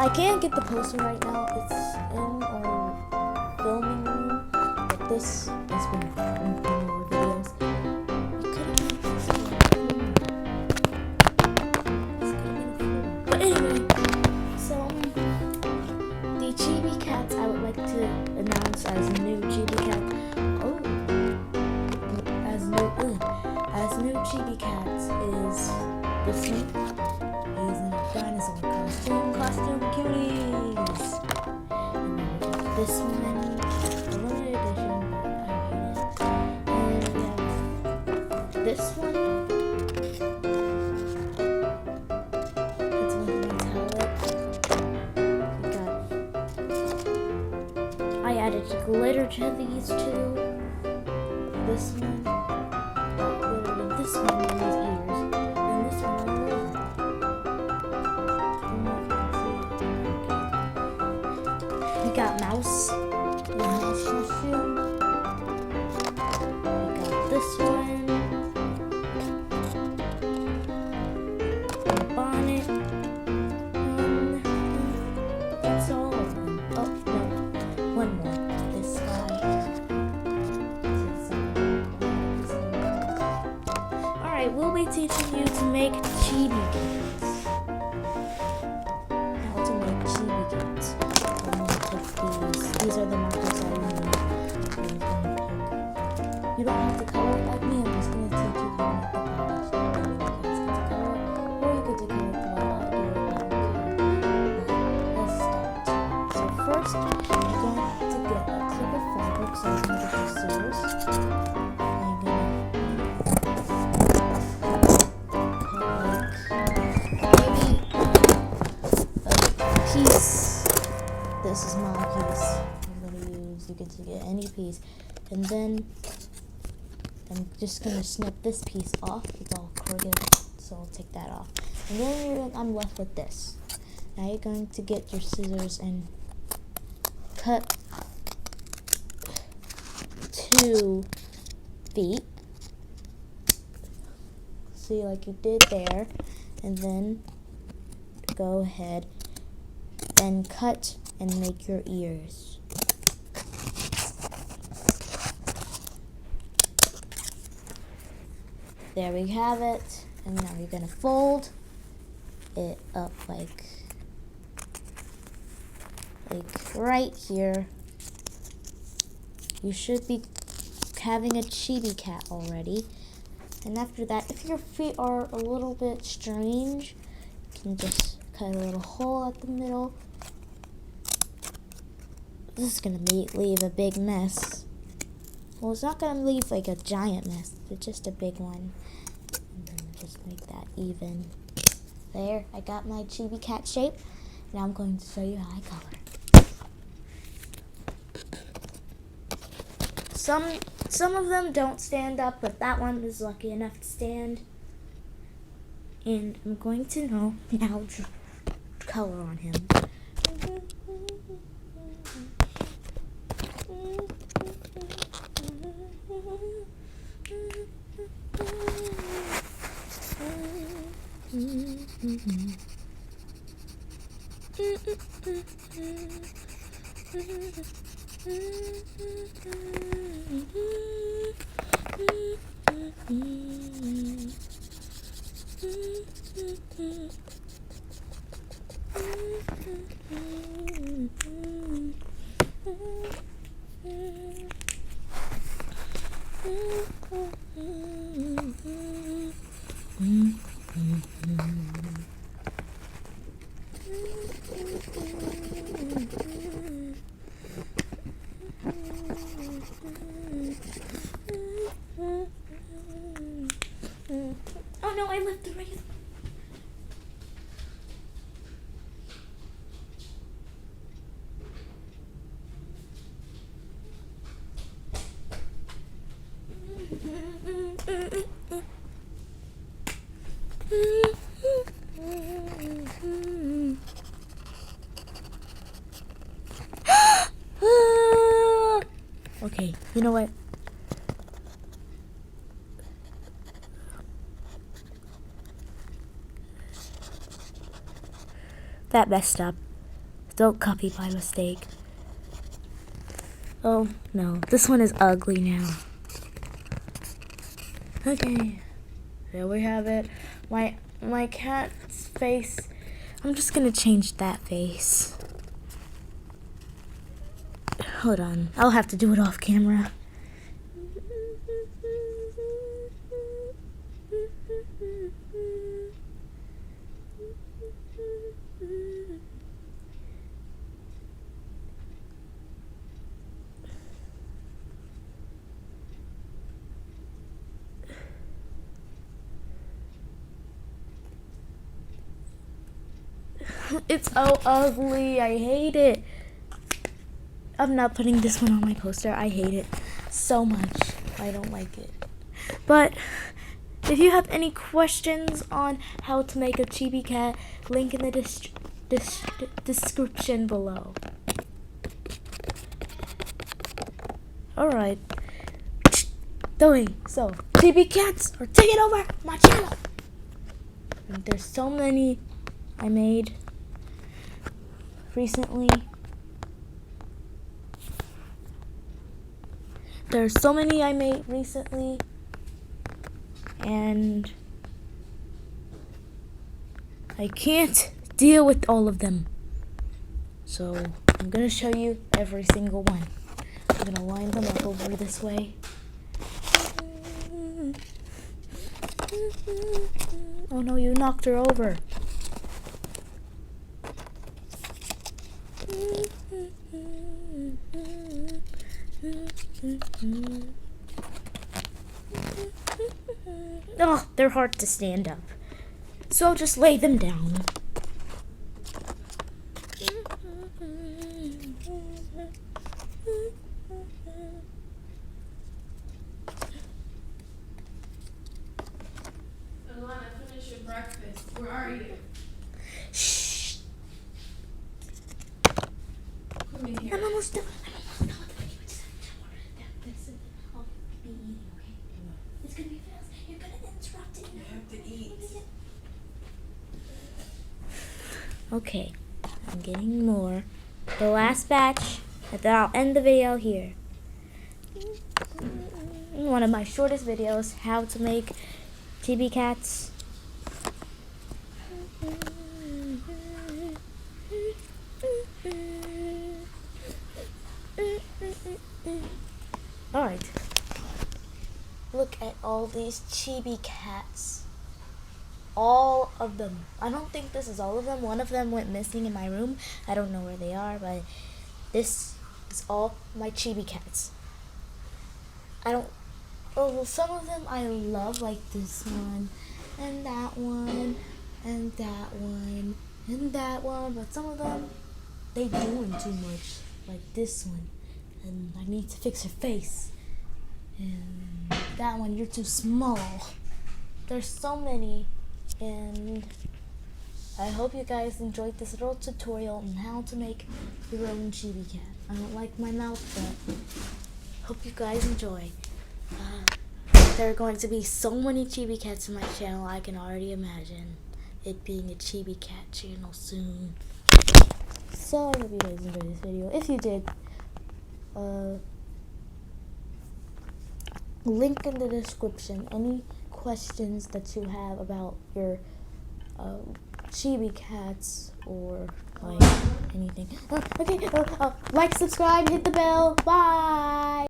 I can't get the poster right now. It's in our filming room, but this is when we film more videos. We could have made this one. This could have been a floor. But anyway, so the chibi cats I would like to announce as new chibi cat. As new chibi cats is this one. He's in a dinosaur costume cuties. And then we got this one, a limited edition, but I hate it. And we have this one. It's one metallic. I added glitter to these two. This one. This one on his ears, and this one on the left. We got mouse, the mouse costume. We got this one, the bonnet. That's all of them. Oh no, one more. This guy. We'll be teaching you to make chibi games. How to make chibi games. I'm going to take these. These are the markers I need. You don't have to color it like me. I'm just going to teach you how to make the powers. You guys get to color it, or you could do color it the way I do it. Let's start. So first, you're going to get a clip of fabric. So I'm going to get your scissors. This is my piece I'm going to use. You get to get any piece. And then I'm just going to snip this piece off. It's all crooked, so I'll take that off. And then I'm left with this. Now you're going to get your scissors and cut 2 feet. See, like you did there. And then go ahead and cut and make your ears. There we have it. And now you're gonna fold it up like right here. You should be having a chibi cat already. And after that, if your feet are a little bit strange, you can just cut a little hole at the middle. This is going to leave a big mess. Well, it's not going to leave like a giant mess. It's just a big one. And then just make that even. There, I got my chibi cat shape. Now I'm going to show you how I color. Some of them don't stand up, but that one is lucky enough to stand. And I'm going to now color on him. Oh no, I left the regular. Okay, you know what? That messed up. Don't copy by mistake. Oh no, this one is ugly now. Okay, there we have it. My cat's face. I'm just gonna change that face. Hold on, I'll have to do it off camera. It's so ugly. I hate it. I'm not putting this one on my poster. I hate it so much. I don't like it. But if you have any questions on how to make a chibi cat, link in the description below. Alright. So, chibi cats are taking over my channel. And there's so many I made recently. There's so many I made recently, and I can't deal with all of them. So I'm gonna show you every single one. I'm gonna line them up over this way. Oh no, you knocked her over. Oh, they're hard to stand up. So I'll just lay them down. Alana, finish your breakfast. Where are you? Shh. Come in here. I'm almost done. I'll be eating, okay? It's gonna be fast. You're gonna interrupt it. You have to eat. Okay, I'm getting more. The last batch, and then I'll end the video here. One of my shortest videos, how to make chibi cats. Alright. Look at all these chibi cats. All of them. I don't think this is all of them. One of them went missing in my room. I don't know where they are, but this is all my chibi cats. Some of them I love, like this one, and that one, and that one, and that one, but some of them, they doing too much, like this one, and I need to fix her face, and that one, you're too small. There's so many, and I hope you guys enjoyed this little tutorial on how to make your own chibi cat. I don't like my mouth, but hope you guys enjoy. There are going to be so many chibi cats in my channel, I can already imagine it being a chibi cat channel soon. So I hope you guys enjoyed this video. If you did, link in the description any questions that you have about your chibi cats or like anything. Okay, like, subscribe, hit the bell. Bye.